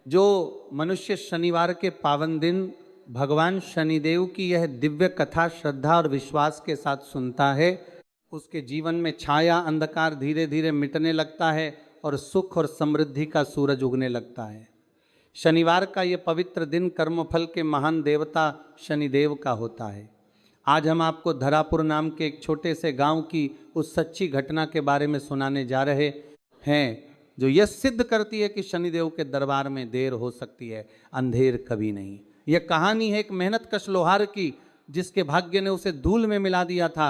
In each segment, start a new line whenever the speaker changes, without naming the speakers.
जो मनुष्य शनिवार के पावन दिन भगवान शनिदेव की यह दिव्य कथा श्रद्धा और विश्वास के साथ सुनता है, उसके जीवन में छाया अंधकार धीरे धीरे मिटने लगता है और सुख और समृद्धि का सूरज उगने लगता है। शनिवार का ये पवित्र दिन कर्मफल के महान देवता शनिदेव का होता है। आज हम आपको धरापुर नाम के एक छोटे से गांव की उस सच्ची घटना के बारे में सुनाने जा रहे हैं, जो यह सिद्ध करती है कि शनिदेव के दरबार में देर हो सकती है, अंधेर कभी नहीं। यह कहानी है एक मेहनतकश लोहार की, जिसके भाग्य ने उसे धूल में मिला दिया था,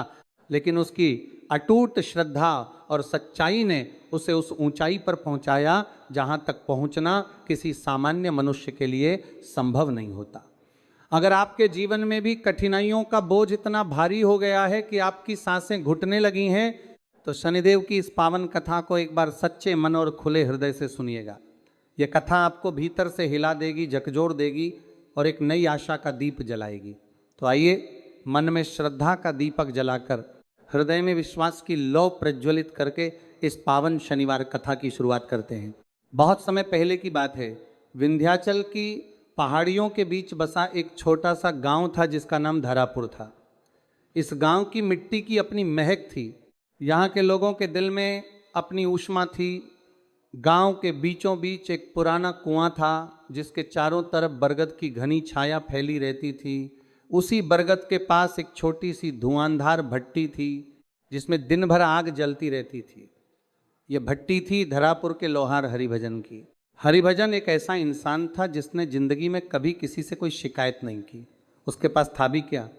लेकिन उसकी अटूट श्रद्धा और सच्चाई ने उसे उस ऊंचाई पर पहुंचाया जहां तक पहुंचना किसी सामान्य मनुष्य के लिए संभव नहीं होता। अगर आपके जीवन में भी कठिनाइयों का बोझ इतना भारी हो गया है कि आपकी सांसें घुटने लगी हैं, तो शनिदेव की इस पावन कथा को एक बार सच्चे मन और खुले हृदय से सुनिएगा। यह कथा आपको भीतर से हिला देगी, झकझोर देगी और एक नई आशा का दीप जलाएगी। तो आइए मन में श्रद्धा का दीपक जलाकर, हृदय में विश्वास की लौ प्रज्वलित करके इस पावन शनिवार कथा की शुरुआत करते हैं। बहुत समय पहले की बात है, विंध्याचल की पहाड़ियों के बीच बसा एक छोटा सा गांव था जिसका नाम धरापुर था। इस गांव की मिट्टी की अपनी महक थी, यहाँ के लोगों के दिल में अपनी ऊष्मा थी। गांव के बीचों बीच एक पुराना कुआं था जिसके चारों तरफ बरगद की घनी छाया फैली रहती थी। उसी बरगद के पास एक छोटी सी धुआंधार भट्टी थी जिसमें दिन भर आग जलती रहती थी। यह भट्टी थी धरापुर के लोहार हरिभजन की। हरिभजन एक ऐसा इंसान था जिसने जिंदगी में कभी किसी से कोई शिकायत नहीं की। उसके पास था भी क्या,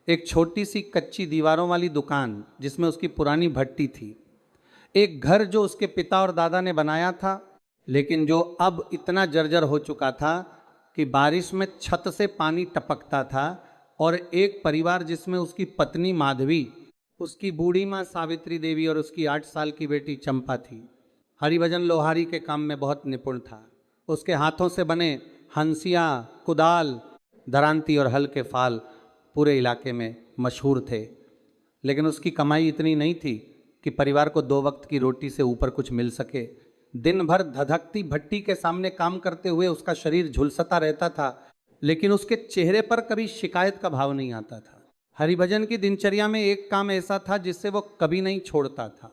एक छोटी सी कच्ची दीवारों वाली दुकान जिसमें उसकी पुरानी भट्टी थी, एक घर जो उसके पिता और दादा ने बनाया था, लेकिन जो अब इतना जर्जर हो चुका था कि बारिश में छत से पानी टपकता था, और एक परिवार जिसमें उसकी पत्नी माधवी, उसकी बूढ़ी माँ सावित्री देवी और उसकी 8 साल की बेटी चंपा थी। हरिभजन लोहारी के काम में बहुत निपुण था। उसके हाथों से बने हंसिया, कुदाल, दरांती और हल के फाल पूरे इलाके में मशहूर थे। लेकिन उसकी कमाई इतनी नहीं थी कि परिवार को 2 वक्त की रोटी से ऊपर कुछ मिल सके। दिन भर धधकती भट्टी के सामने काम करते हुए उसका शरीर झुलसता रहता था, लेकिन उसके चेहरे पर कभी शिकायत का भाव नहीं आता था। हरिभजन की दिनचर्या में एक काम ऐसा था जिससे वो कभी नहीं छोड़ता था।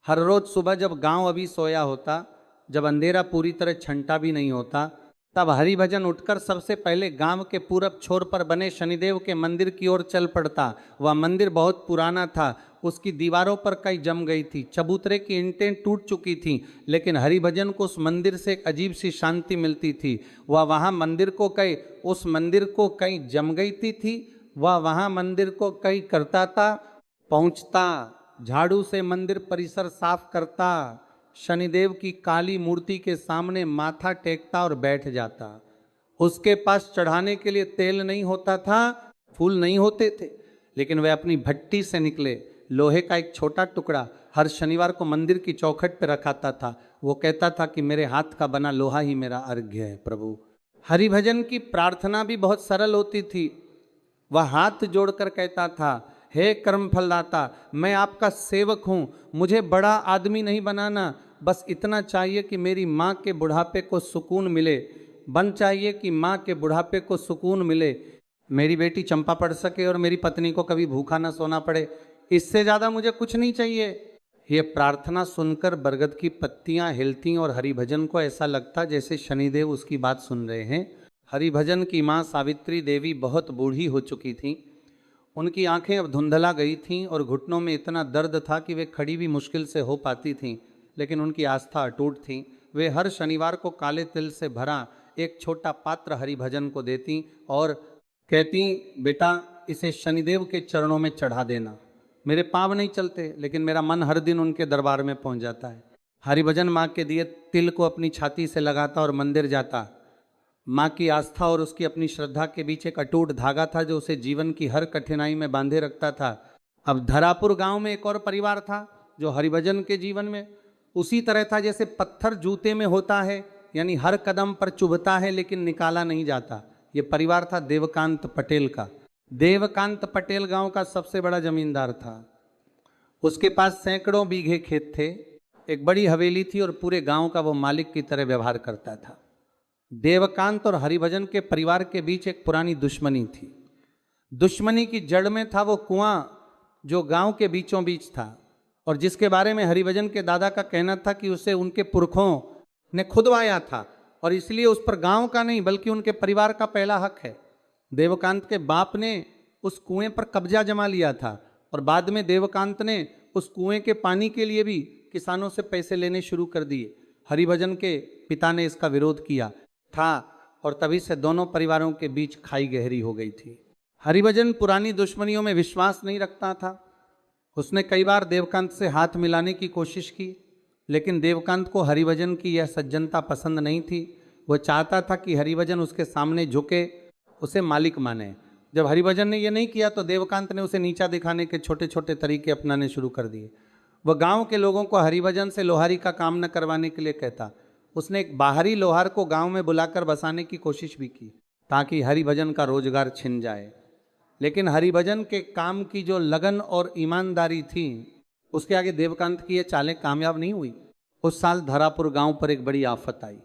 हर रोज सुबह जब गांव अभी सोया होता, जब अंधेरा पूरी तरह छंटा भी नहीं होता, तब हरिभजन उठकर सबसे पहले गांव के पूरब छोर पर बने शनिदेव के मंदिर की ओर चल पड़ता। वह मंदिर बहुत पुराना था, उसकी दीवारों पर कई जम गई थी, चबूतरे की ईंटें टूट चुकी थीं, लेकिन हरिभजन को उस मंदिर से एक अजीब सी शांति मिलती थी। वह वहाँ मंदिर को कई जम गई थी, वह वहाँ मंदिर को कई करता था, पहुँचता, झाड़ू से मंदिर परिसर साफ करता, शनिदेव की काली मूर्ति के सामने माथा टेकता और बैठ जाता। उसके पास चढ़ाने के लिए तेल नहीं होता था, फूल नहीं होते थे, लेकिन वह अपनी भट्टी से निकले लोहे का एक छोटा टुकड़ा हर शनिवार को मंदिर की चौखट पर रखाता था। वो कहता था कि मेरे हाथ का बना लोहा ही मेरा अर्घ्य है प्रभु। हरिभजन की प्रार्थना भी बहुत सरल होती थी। वह हाथ जोड़कर कहता था, हे कर्म फलदाता, मैं आपका सेवक हूँ, मुझे बड़ा आदमी नहीं बनाना, बस इतना चाहिए कि मेरी माँ के बुढ़ापे को सुकून मिले, चाहिए कि माँ के बुढ़ापे को सुकून मिले, मेरी बेटी चंपा पढ़ सके और मेरी पत्नी को कभी भूखा ना सोना पड़े, इससे ज़्यादा मुझे कुछ नहीं चाहिए। ये प्रार्थना सुनकर बरगद की पत्तियाँ हिलती और हरिभजन को ऐसा लगता जैसे शनिदेव उसकी बात सुन रहे हैं। हरिभजन की माँ सावित्री देवी बहुत बूढ़ी हो चुकी थीं। उनकी आंखें अब धुंधला गई थीं और घुटनों में इतना दर्द था कि वे खड़ी भी मुश्किल से हो पाती थीं, लेकिन उनकी आस्था अटूट थी। वे हर शनिवार को काले तिल से भरा एक छोटा पात्र हरिभजन को देती और कहती, बेटा इसे शनिदेव के चरणों में चढ़ा देना। मेरे पाँव नहीं चलते, लेकिन मेरा मन हर दिन उनके दरबार में पहुंच जाता है। हरिभजन माँ के दिए तिल को अपनी छाती से लगाता और मंदिर जाता। माँ की आस्था और उसकी अपनी श्रद्धा के बीच एक अटूट धागा था जो उसे जीवन की हर कठिनाई में बांधे रखता था। अब धरापुर गांव में एक और परिवार था जो हरिभजन के जीवन में उसी तरह था जैसे पत्थर जूते में होता है, यानी हर कदम पर चुभता है लेकिन निकाला नहीं जाता। ये परिवार था देवकांत पटेल का। देवकांत पटेल गांव का सबसे बड़ा जमींदार था। उसके पास सैकड़ों बीघे खेत थे, एक बड़ी हवेली थी और पूरे गांव का वो मालिक की तरह व्यवहार करता था। देवकांत और हरिभजन के परिवार के बीच एक पुरानी दुश्मनी थी। दुश्मनी की जड़ में था वो कुआं जो गांव के बीचों बीच था और जिसके बारे में हरिभजन के दादा का कहना था कि उसे उनके पुरखों ने खुदवाया था और इसलिए उस पर गांव का नहीं बल्कि उनके परिवार का पहला हक है। देवकांत के बाप ने उस कुएं पर कब्जा जमा लिया था और बाद में देवकांत ने उस कुएं के पानी के लिए भी किसानों से पैसे लेने शुरू कर दिए। हरिभजन के पिता ने इसका विरोध किया था और तभी से दोनों परिवारों के बीच खाई गहरी हो गई थी। हरिभजन पुरानी दुश्मनियों में विश्वास नहीं रखता था। उसने कई बार देवकांत से हाथ मिलाने की कोशिश की, लेकिन देवकांत को हरिभजन की यह सज्जनता पसंद नहीं थी। वह चाहता था कि हरिभजन उसके सामने झुके, उसे मालिक माने। जब हरिभजन ने यह नहीं किया तो देवकांत ने उसे नीचा दिखाने के छोटे छोटे तरीके अपनाने शुरू कर दिए। वह गांव के लोगों को हरिभजन से लोहारी का काम न करवाने के लिए कहता। उसने एक बाहरी लोहार को गांव में बुलाकर बसाने की कोशिश भी की ताकि हरिभजन का रोजगार छिन जाए, लेकिन हरिभजन के काम की जो लगन और ईमानदारी थी उसके आगे देवकांत की ये चालें कामयाब नहीं हुई। उस साल धरापुर गांव पर एक बड़ी आफत आई।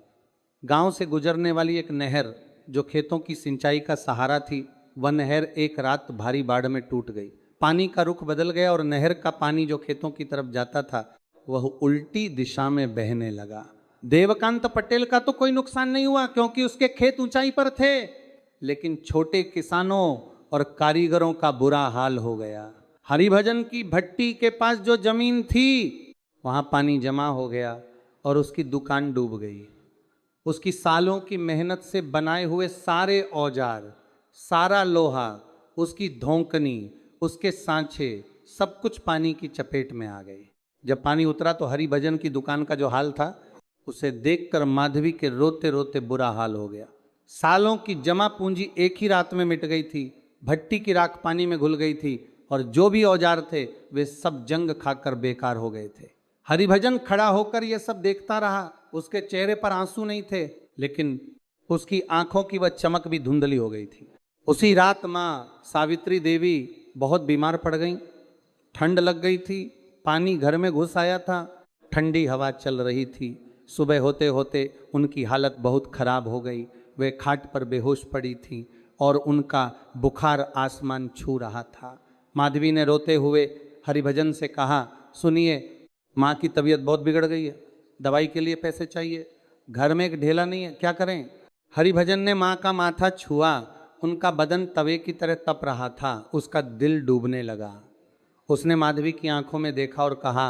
गांव से गुजरने वाली एक नहर जो खेतों की सिंचाई का सहारा थी, वह नहर एक रात भारी बाढ़ में टूट गई। पानी का रुख बदल गया और नहर का पानी जो खेतों की तरफ जाता था वह उल्टी दिशा में बहने लगा। देवकांत पटेल का तो कोई नुकसान नहीं हुआ क्योंकि उसके खेत ऊंचाई पर थे, लेकिन छोटे किसानों और कारीगरों का बुरा हाल हो गया। हरिभजन की भट्टी के पास जो जमीन थी वहां पानी जमा हो गया और उसकी दुकान डूब गई। उसकी सालों की मेहनत से बनाए हुए सारे औजार, सारा लोहा, उसकी धोंकनी, उसके सांचे, सब कुछ पानी की चपेट में आ गए। जब पानी उतरा तो हरिभजन की दुकान का जो हाल था उसे देखकर माधवी के रोते रोते बुरा हाल हो गया। सालों की जमा पूंजी एक ही रात में मिट गई थी। भट्टी की राख पानी में घुल गई थी और जो भी औजार थे वे सब जंग खाकर बेकार हो गए थे। हरिभजन खड़ा होकर यह सब देखता रहा। उसके चेहरे पर आंसू नहीं थे, लेकिन उसकी आंखों की वह चमक भी धुंधली हो गई थी। उसी रात माँ सावित्री देवी बहुत बीमार पड़ गई। ठंड लग गई थी, पानी घर में घुस आया था, ठंडी हवा चल रही थी। सुबह होते होते उनकी हालत बहुत खराब हो गई। वे खाट पर बेहोश पड़ी थी और उनका बुखार आसमान छू रहा था। माधवी ने रोते हुए हरिभजन से कहा, सुनिए, माँ की तबीयत बहुत बिगड़ गई है, दवाई के लिए पैसे चाहिए, घर में एक ढेला नहीं है, क्या करें। हरिभजन ने माँ का माथा छुआ। उनका बदन तवे की तरह तप रहा था, उसका दिल डूबने लगा। उसने माधवी की आंखों में देखा और कहा,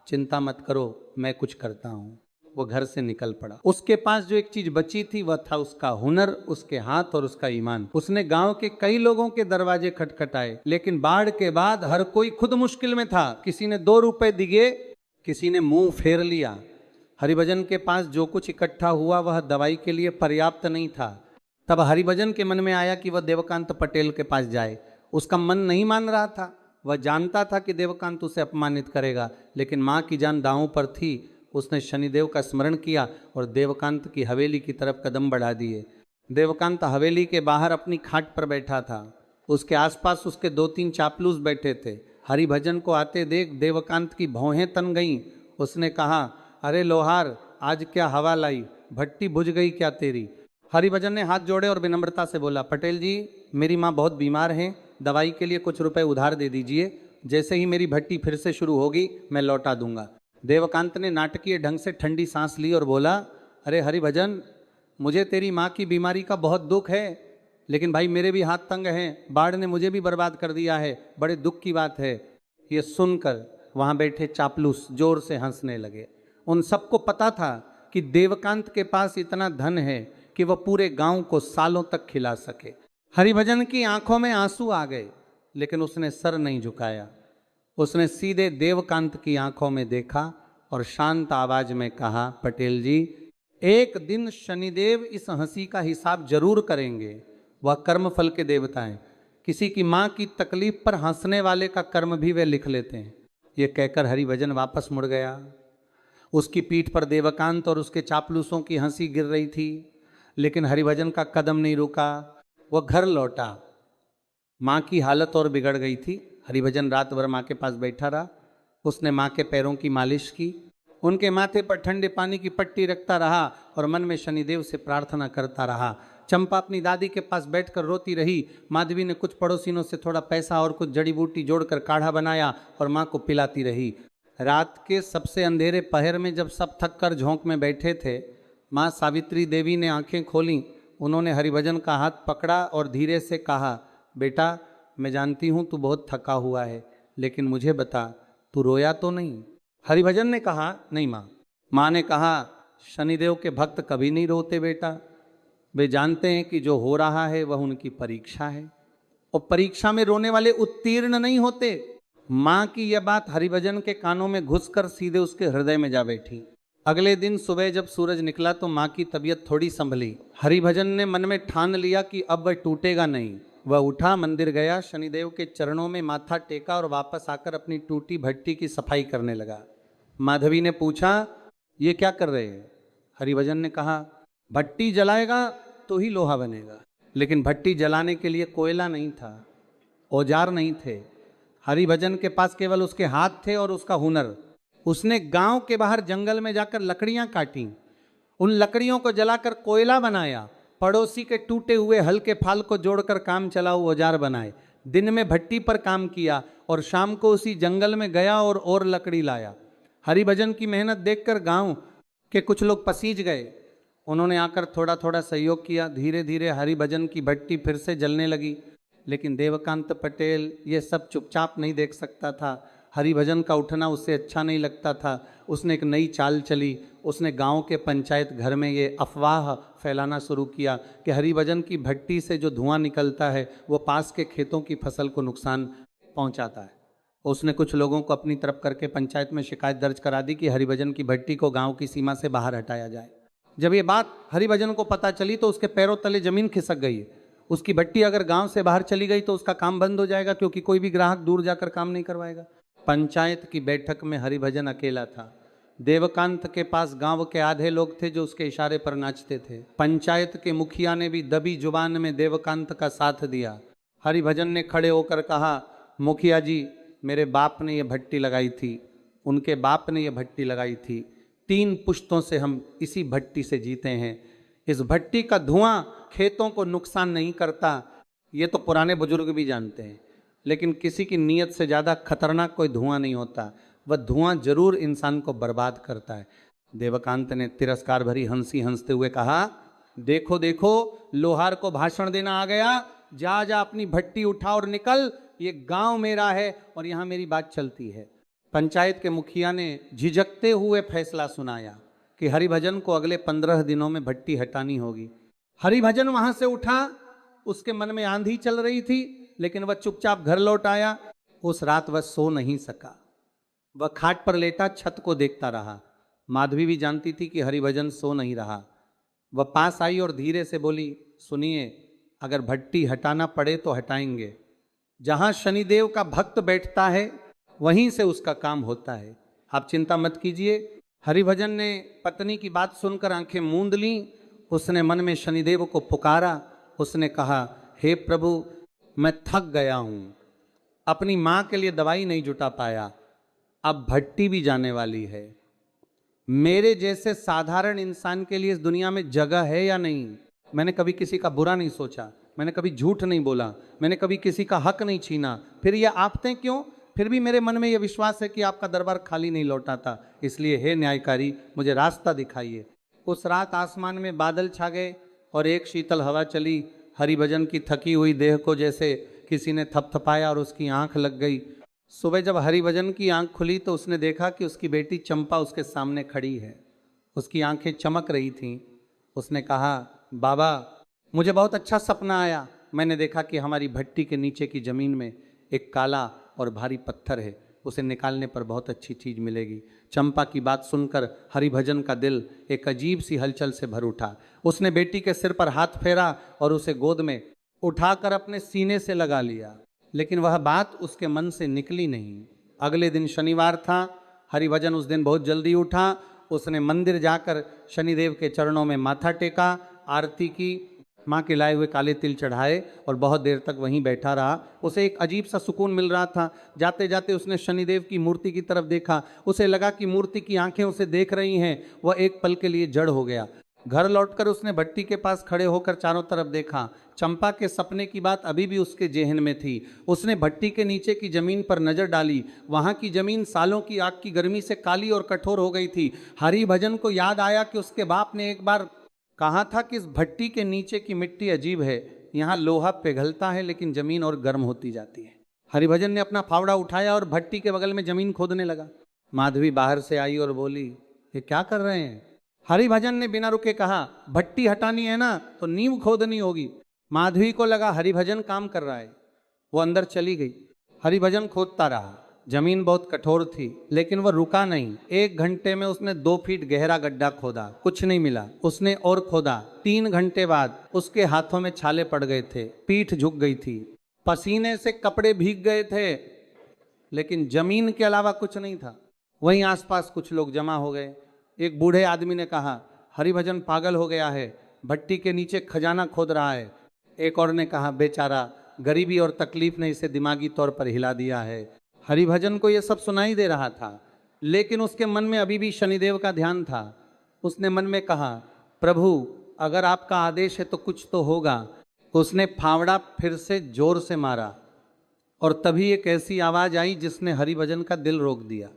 चिंता मत करो, मैं कुछ करता हूँ। वो घर से निकल पड़ा। उसके पास जो एक चीज बची थी वह था उसका हुनर, उसके हाथ और उसका ईमान। उसने गांव के कई लोगों के दरवाजे खटखटाए, लेकिन बाढ़ के बाद हर कोई खुद मुश्किल में था। किसी ने 2 रुपए दिए, किसी ने मुंह फेर लिया। हरिभजन के पास जो कुछ इकट्ठा हुआ वह दवाई के लिए पर्याप्त नहीं था। तब हरिभजन के मन में आया कि वह देवकांत पटेल के पास जाए। उसका मन नहीं मान रहा था। वह जानता था कि देवकांत उसे अपमानित करेगा, लेकिन माँ की जान दांव पर थी। उसने शनिदेव का स्मरण किया और देवकांत की हवेली की तरफ कदम बढ़ा दिए। देवकांत हवेली के बाहर अपनी खाट पर बैठा था। उसके आसपास उसके 2-3 चापलूस बैठे थे। हरिभजन को आते देख देवकांत की भौहें तन गईं। उसने कहा, अरे लोहार, आज क्या हवा लाई, भट्टी बुझ गई क्या तेरी। हरिभजन ने हाथ जोड़े और विनम्रता से बोला, पटेल जी, मेरी माँ बहुत बीमार हैं, दवाई के लिए कुछ रुपए उधार दे दीजिए, जैसे ही मेरी भट्टी फिर से शुरू होगी मैं लौटा दूंगा। देवकांत ने नाटकीय ढंग से ठंडी सांस ली और बोला, अरे हरिभजन, मुझे तेरी माँ की बीमारी का बहुत दुख है, लेकिन भाई मेरे भी हाथ तंग हैं, बाढ़ ने मुझे भी बर्बाद कर दिया है, बड़े दुख की बात है। ये सुनकर वहाँ बैठे चापलूस जोर से हंसने लगे। उन सबको पता था कि देवकांत के पास इतना धन है कि वह पूरे गांव को सालों तक खिला सके। हरिभजन की आंखों में आंसू आ गए, लेकिन उसने सर नहीं झुकाया। उसने सीधे देवकांत की आंखों में देखा और शांत आवाज में कहा, पटेल जी, एक दिन शनिदेव इस हंसी का हिसाब जरूर करेंगे। वह कर्मफल के देवता हैं। किसी की माँ की तकलीफ पर हंसने वाले का कर्म भी वे लिख लेते हैं। ये कहकर हरिभजन वापस मुड़ गया। उसकी पीठ पर देवकांत और उसके चापलूसों की हंसी गिर रही थी, लेकिन हरिभजन का कदम नहीं रुका। वह घर लौटा। माँ की हालत और बिगड़ गई थी। हरिभजन रात भर माँ के पास बैठा रहा। उसने माँ के पैरों की मालिश की उनके माथे पर ठंडे पानी की पट्टी रखता रहा और मन में शनिदेव से प्रार्थना करता रहा। चंपा अपनी दादी के पास बैठकर रोती रही। माधवी ने कुछ पड़ोसिनों से थोड़ा पैसा और कुछ जड़ी बूटी जोड़कर काढ़ा बनाया और माँ को पिलाती रही। रात के सबसे अंधेरे पहर में जब सब थक कर झोंक में बैठे थे, माँ सावित्री देवी ने आंखें खोलीं। उन्होंने हरिभजन का हाथ पकड़ा और धीरे से कहा, बेटा मैं जानती हूँ तू बहुत थका हुआ है, लेकिन मुझे बता तू रोया तो नहीं? हरिभजन ने कहा, नहीं माँ। माँ ने कहा, शनिदेव के भक्त कभी नहीं रोते बेटा, वे जानते हैं कि जो हो रहा है वह उनकी परीक्षा है और परीक्षा में रोने वाले उत्तीर्ण नहीं होते। माँ की यह बात हरिभजन के कानों में घुसकर सीधे उसके हृदय में जा बैठी। अगले दिन सुबह जब सूरज निकला तो माँ की तबीयत थोड़ी संभली। हरिभजन ने मन में ठान लिया कि अब वह टूटेगा नहीं। वह उठा, मंदिर गया, शनिदेव के चरणों में माथा टेका और वापस आकर अपनी टूटी भट्टी की सफाई करने लगा। माधवी ने पूछा, ये क्या कर रहे हैं? हरिभजन ने कहा, भट्टी जलाएगा तो ही लोहा बनेगा। लेकिन भट्टी जलाने के लिए कोयला नहीं था, औजार नहीं थे। हरिभजन के पास केवल उसके हाथ थे और उसका हुनर। उसने गांव के बाहर जंगल में जाकर लकड़ियां काटी, उन लकड़ियों को जलाकर कोयला बनाया, पड़ोसी के टूटे हुए हल्के फाल को जोड़कर काम चलाऊ औजार बनाए। दिन में भट्टी पर काम किया और शाम को उसी जंगल में गया और लकड़ी लाया। हरिभजन की मेहनत देखकर गांव के कुछ लोग पसीज गए। उन्होंने आकर थोड़ा थोड़ा सहयोग किया। धीरे धीरे हरिभजन की भट्टी फिर से जलने लगी। लेकिन देवकांत पटेल ये सब चुपचाप नहीं देख सकता था। हरिभजन का उठना उससे अच्छा नहीं लगता था। उसने एक नई चाल चली। उसने गांव के पंचायत घर में ये अफवाह फैलाना शुरू किया कि हरिभजन की भट्टी से जो धुआं निकलता है वो पास के खेतों की फसल को नुकसान पहुंचाता है। उसने कुछ लोगों को अपनी तरफ करके पंचायत में शिकायत दर्ज करा दी कि हरिभजन की भट्टी को गांव की सीमा से बाहर हटाया जाए। जब ये बात हरिभजन को पता चली तो उसके पैरों तले जमीन खिसक गई। उसकी भट्टी अगर गांव से बाहर चली गई तो उसका काम बंद हो जाएगा, क्योंकि कोई भी ग्राहक दूर जाकर काम नहीं करवाएगा। पंचायत की बैठक में हरिभजन अकेला था। देवकांत के पास गांव के आधे लोग थे जो उसके इशारे पर नाचते थे। पंचायत के मुखिया ने भी दबी जुबान में देवकांत का साथ दिया। हरिभजन ने खड़े होकर कहा, मुखिया जी, मेरे बाप ने यह भट्टी लगाई थी, उनके बाप ने यह भट्टी लगाई थी, 3 पुश्तों से हम इसी भट्टी से जीते हैं। इस भट्टी का धुआं खेतों को नुकसान नहीं करता, ये तो पुराने बुजुर्ग भी जानते हैं। लेकिन किसी की नीयत से ज़्यादा खतरनाक कोई धुआं नहीं होता, वह धुआं जरूर इंसान को बर्बाद करता है। देवकांत ने तिरस्कार भरी हंसी हंसते हुए कहा, देखो देखो, लोहार को भाषण देना आ गया, जा जा अपनी भट्टी उठा और निकल, ये गांव मेरा है और यहाँ मेरी बात चलती है। पंचायत के मुखिया ने झिझकते हुए फैसला सुनाया कि हरिभजन को अगले 15 दिनों में भट्टी हटानी होगी। हरिभजन वहां से उठा। उसके मन में आंधी चल रही थी, लेकिन वह चुपचाप घर लौट आया। उस रात वह सो नहीं सका। वह खाट पर लेटा छत को देखता रहा। माधवी भी जानती थी कि हरिभजन सो नहीं रहा। वह पास आई और धीरे से बोली, सुनिए, अगर भट्टी हटाना पड़े तो हटाएंगे। जहां शनिदेव का भक्त बैठता है वहीं से उसका काम होता है, आप चिंता मत कीजिए। हरिभजन ने पत्नी की बात सुनकर आंखें मूंद लीं। उसने मन में शनिदेव को पुकारा। उसने कहा, हे प्रभु, मैं थक गया हूँ, अपनी माँ के लिए दवाई नहीं जुटा पाया, अब भट्टी भी जाने वाली है। मेरे जैसे साधारण इंसान के लिए इस दुनिया में जगह है या नहीं? मैंने कभी किसी का बुरा नहीं सोचा, मैंने कभी झूठ नहीं बोला, मैंने कभी किसी का हक नहीं छीना। फिर ये आपते क्यों? फिर भी मेरे मन में यह विश्वास है कि आपका दरबार खाली नहीं लौटा था। इसलिए हे न्यायकारी, मुझे रास्ता दिखाइए। उस रात आसमान में बादल छा गए और एक शीतल हवा चली। हरिभजन की थकी हुई देह को जैसे किसी ने थपथपाया और उसकी आंख लग गई। सुबह जब हरिभजन की आंख खुली तो उसने देखा कि उसकी बेटी चंपा उसके सामने खड़ी है। उसकी आंखें चमक रही थीं। उसने कहा, बाबा, मुझे बहुत अच्छा सपना आया। मैंने देखा कि हमारी भट्टी के नीचे की ज़मीन में एक काला और भारी पत्थर है, उसे निकालने पर बहुत अच्छी चीज़ मिलेगी। चंपा की बात सुनकर हरिभजन का दिल एक अजीब सी हलचल से भर उठा। उसने बेटी के सिर पर हाथ फेरा और उसे गोद में उठाकर अपने सीने से लगा लिया, लेकिन वह बात उसके मन से निकली नहीं। अगले दिन शनिवार था। हरिभजन उस दिन बहुत जल्दी उठा। उसने मंदिर जाकर शनिदेव के चरणों में माथा टेका, आरती की। माँ के लाए हुए काले तिल चढ़ाए और बहुत देर तक वहीं बैठा रहा। उसे एक अजीब सा सुकून मिल रहा था। जाते जाते उसने शनिदेव की मूर्ति की तरफ देखा। उसे लगा कि मूर्ति की आंखें उसे देख रही हैं। वह एक पल के लिए जड़ हो गया। घर लौटकर उसने भट्टी के पास खड़े होकर चारों तरफ देखा। चंपा के सपने की बात अभी भी उसके जेहन में थी। उसने भट्टी के नीचे की जमीन पर नजर डाली। वहां की जमीन सालों की आग की गर्मी से काली और कठोर हो गई थी। हरिभजन को याद आया कि उसके बाप ने एक बार कहा था कि इस भट्टी के नीचे की मिट्टी अजीब है, यहाँ लोहा पिघलता है लेकिन जमीन और गर्म होती जाती है। हरिभजन ने अपना फावड़ा उठाया और भट्टी के बगल में जमीन खोदने लगा। माधवी बाहर से आई और बोली, ये क्या कर रहे हैं? हरिभजन ने बिना रुके कहा, भट्टी हटानी है ना तो नींव खोदनी होगी। माधवी को लगा हरिभजन काम कर रहा है। वो अंदर चली गई। हरिभजन खोदता रहा। जमीन बहुत कठोर थी लेकिन वह रुका नहीं। 1 घंटे में उसने 2 फीट गहरा गड्ढा खोदा, कुछ नहीं मिला। उसने और खोदा। 3 घंटे बाद उसके हाथों में छाले पड़ गए थे, पीठ झुक गई थी, पसीने से कपड़े भीग गए थे, लेकिन जमीन के अलावा कुछ नहीं था। वहीं आसपास कुछ लोग जमा हो गए। एक बूढ़े आदमी ने कहा, हरिभजन पागल हो गया है, भट्टी के नीचे खजाना खोद रहा है। एक और ने कहा, बेचारा गरीबी और तकलीफ ने इसे दिमागी तौर पर हिला दिया है। हरिभजन को यह सब सुनाई दे रहा था लेकिन उसके मन में अभी भी शनिदेव का ध्यान था। उसने मन में कहा, प्रभु अगर आपका आदेश है तो कुछ तो होगा। उसने फावड़ा फिर से जोर से मारा और तभी एक ऐसी आवाज आई जिसने हरिभजन का दिल रोक दिया।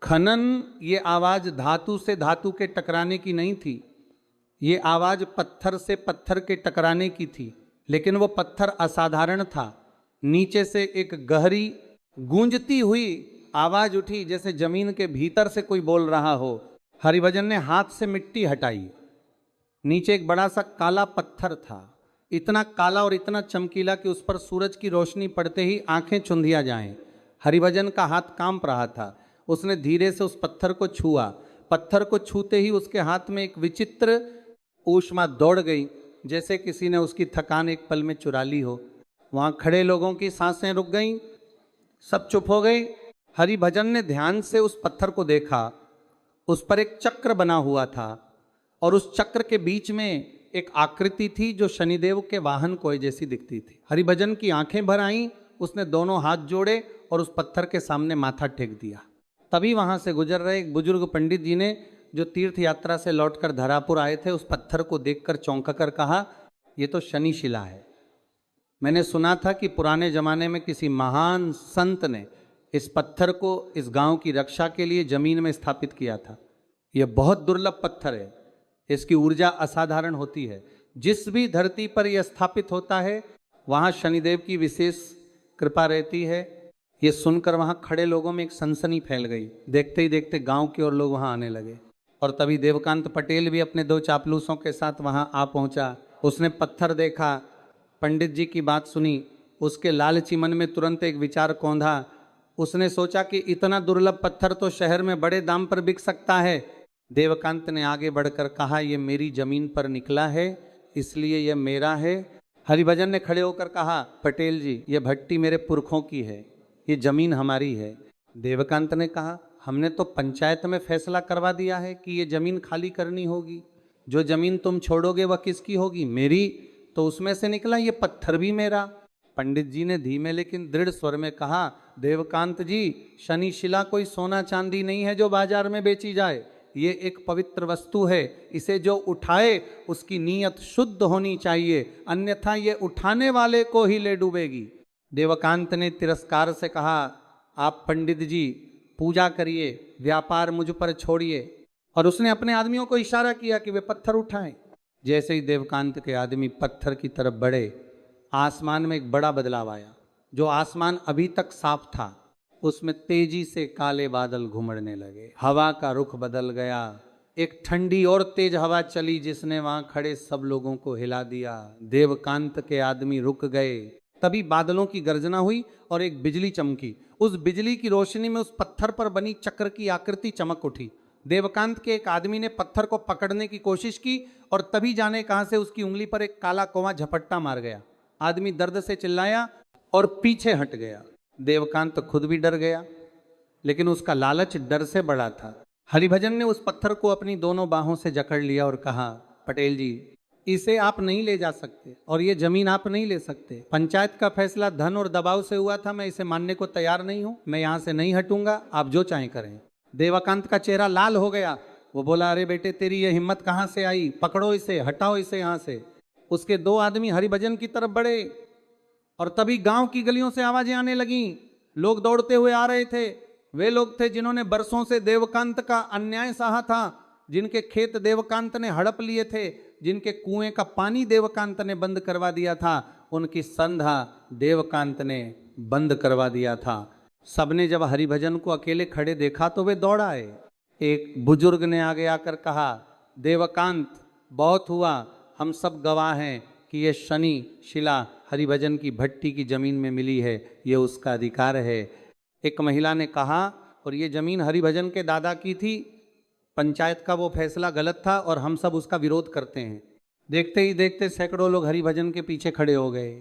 खनन, ये आवाज धातु से धातु के टकराने की नहीं थी। ये आवाज पत्थर से पत्थर के टकराने की थी, लेकिन वो पत्थर असाधारण था। नीचे से एक गहरी गूंजती हुई आवाज उठी जैसे जमीन के भीतर से कोई बोल रहा हो। हरिभजन ने हाथ से मिट्टी हटाई। नीचे एक बड़ा सा काला पत्थर था, इतना काला और इतना चमकीला कि उस पर सूरज की रोशनी पड़ते ही आंखें चुंधिया जाएं। हरिभजन का हाथ कांप रहा था। उसने धीरे से उस पत्थर को छुआ। पत्थर को छूते ही उसके हाथ में एक विचित्र ऊष्मा दौड़ गई, जैसे किसी ने उसकी थकान एक पल में चुरा ली हो। वहां खड़े लोगों की सांसें रुक गईं, सब चुप हो गए। हरिभजन ने ध्यान से उस पत्थर को देखा। उस पर एक चक्र बना हुआ था और उस चक्र के बीच में एक आकृति थी जो शनिदेव के वाहन कोई जैसी दिखती थी। हरिभजन की आंखें भर आईं। उसने दोनों हाथ जोड़े और उस पत्थर के सामने माथा टेक दिया। तभी वहां से गुजर रहे एक बुजुर्ग पंडित जी ने, जो तीर्थ यात्रा से लौटकर धरापुर आए थे, उस पत्थर को देखकर चौंका कर कहा, ये तो शनि शिला है। मैंने सुना था कि पुराने जमाने में किसी महान संत ने इस पत्थर को इस गांव की रक्षा के लिए जमीन में स्थापित किया था। यह बहुत दुर्लभ पत्थर है, इसकी ऊर्जा असाधारण होती है। जिस भी धरती पर यह स्थापित होता है वहां शनिदेव की विशेष कृपा रहती है। ये सुनकर वहां खड़े लोगों में एक सनसनी फैल गई। देखते ही देखते गांव की ओर लोग वहां आने लगे और तभी देवकांत पटेल भी अपने 2 चापलूसों के साथ वहां आ पहुंचा। उसने पत्थर देखा, पंडित जी की बात सुनी। उसके लालची मन में तुरंत एक विचार कौंधा। उसने सोचा कि इतना दुर्लभ पत्थर तो शहर में बड़े दाम पर बिक सकता है। देवकांत ने आगे बढ़कर कहा, यह मेरी जमीन पर निकला है इसलिए यह मेरा है। हरिभजन ने खड़े होकर कहा, पटेल जी यह भट्टी मेरे पुरखों की है, ये जमीन हमारी है। देवकांत ने कहा, हमने तो पंचायत में फैसला करवा दिया है कि ये जमीन खाली करनी होगी। जो जमीन तुम छोड़ोगे वह किसकी होगी? मेरी। तो उसमें से निकला ये पत्थर भी मेरा। पंडित जी ने धीमे लेकिन दृढ़ स्वर में कहा, देवकांत जी शनि शिला कोई सोना चांदी नहीं है जो बाजार में बेची जाए। ये एक पवित्र वस्तु है, इसे जो उठाए उसकी नीयत शुद्ध होनी चाहिए, अन्यथा ये उठाने वाले को ही ले डूबेगी। देवकांत ने तिरस्कार से कहा, आप पंडित जी पूजा करिए, व्यापार मुझ पर छोड़िए। और उसने अपने आदमियों को इशारा किया कि वे पत्थर उठाएं। जैसे ही देवकांत के आदमी पत्थर की तरफ बढ़े, आसमान में एक बड़ा बदलाव आया। जो आसमान अभी तक साफ था उसमें तेजी से काले बादल घुमड़ने लगे। हवा का रुख बदल गया। एक ठंडी और तेज हवा चली जिसने वहां खड़े सब लोगों को हिला दिया। देवकांत के आदमी रुक गए। तभी बादलों की गर्जना हुई और एक बिजली चमकी। उस बिजली की रोशनी में उस पत्थर पर बनी चक्र की आकृति चमक उठी। देवकांत के एक आदमी ने पत्थर को पकड़ने की कोशिश की और तभी जाने कहां से उसकी उंगली पर एक काला कौवा झपट्टा मार गया। आदमी दर्द से चिल्लाया और पीछे हट गया। देवकांत खुद भी डर गया, लेकिन उसका लालच डर से बड़ा था। हरिभजन ने उस पत्थर को अपनी दोनों बाहों से जकड़ लिया और कहा, पटेल जी इसे आप नहीं ले जा सकते और ये जमीन आप नहीं ले सकते। पंचायत का फैसला धन और दबाव से हुआ था, मैं इसे मानने को तैयार नहीं हूं, मैं यहां से नहीं हटूंगा, आप जो चाहें करें। देवकांत का चेहरा लाल हो गया। वो बोला, अरे बेटे तेरी ये हिम्मत कहां से आई, पकड़ो इसे, हटाओ इसे यहां से। उसके दो आदमी हरिभजन की तरफ बढ़े और तभी गांव की गलियों से आवाजें आने लगी। लोग दौड़ते हुए आ रहे थे। वे लोग थे जिन्होंने बरसों से देवकांत का अन्याय सहा था, जिनके खेत देवकांत ने हड़प लिए थे, जिनके कुएं का पानी देवकांत ने बंद करवा दिया था, उनकी संधा देवकांत ने बंद करवा दिया था। सबने जब हरिभजन को अकेले खड़े देखा तो वे दौड़ आए। एक बुजुर्ग ने आगे आकर कहा, देवकांत बहुत हुआ, हम सब गवाह हैं कि ये शनि शिला हरिभजन की भट्टी की जमीन में मिली है, ये उसका अधिकार है। एक महिला ने कहा, और ये जमीन हरिभजन के दादा की थी, पंचायत का वो फैसला गलत था और हम सब उसका विरोध करते हैं। देखते ही देखते सैकड़ों लोग हरिभजन के पीछे खड़े हो गए।